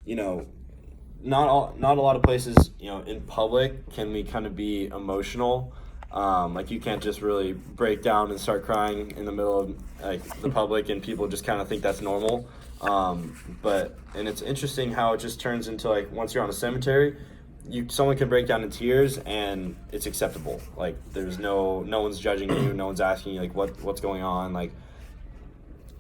you know, not a lot of places, in public can we kind of be emotional. Like you can't just really break down and start crying in the middle of like the public, and people just kind of think that's normal. And it's interesting how it just turns into like once you're on a cemetery, someone can break down in tears and it's acceptable. Like there's no one's judging you, no one's asking you like what's going on. Like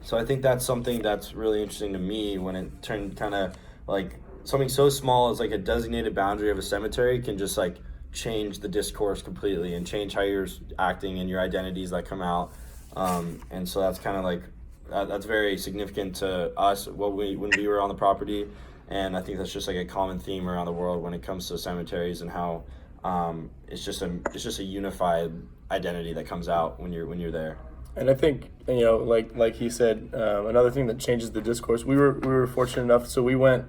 so I think that's something that's really interesting to me when it turned kind of like something so small as like a designated boundary of a cemetery can just like change the discourse completely and change how you're acting and your identities that come out. And so that's kind of like that's very significant to us when we were on the property, and I think that's just like a common theme around the world when it comes to cemeteries and how it's just a unified identity that comes out when you're there. And I think like he said, another thing that changes the discourse. We were fortunate enough, so we went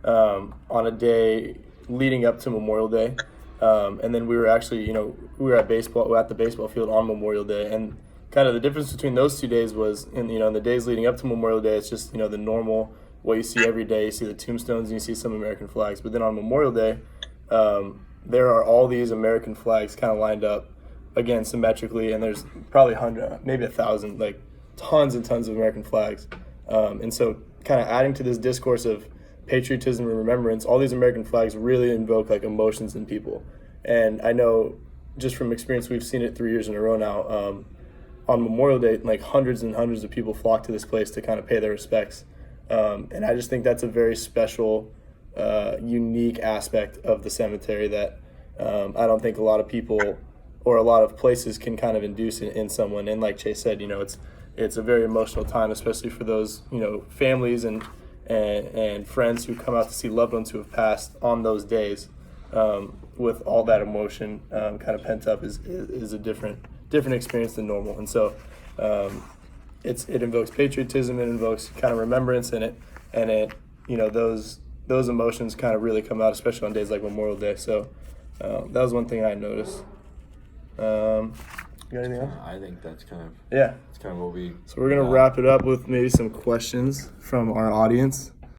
on a day leading up to Memorial Day, and then we were actually we were at the baseball field on Memorial Day, and kind of the difference between those 2 days was in the days leading up to Memorial Day, it's just the normal what you see every day. You see the tombstones and you see some American flags, but then on Memorial Day, there are all these American flags kind of lined up again symmetrically, and there's probably 100, maybe 1,000, like tons and tons of American flags, and so kind of adding to this discourse of patriotism and remembrance, all these American flags really invoke like emotions in people. And I know just from experience, we've seen it 3 years in a row now. On Memorial Day, like hundreds and hundreds of people flock to this place to kind of pay their respects. And I just think that's a very special, unique aspect of the cemetery that I don't think a lot of people or a lot of places can kind of induce in someone. And like Chase said, it's a very emotional time, especially for those, families and friends who come out to see loved ones who have passed on those days. With all that emotion kind of pent up is a different experience than normal. And so it invokes patriotism, it invokes kind of remembrance in it, and it those emotions kind of really come out, especially on days like Memorial Day. So that was one thing I noticed. You got anything else? I think that's kind of yeah. It's kind of what we. So we're gonna wrap it up with maybe some questions from our audience.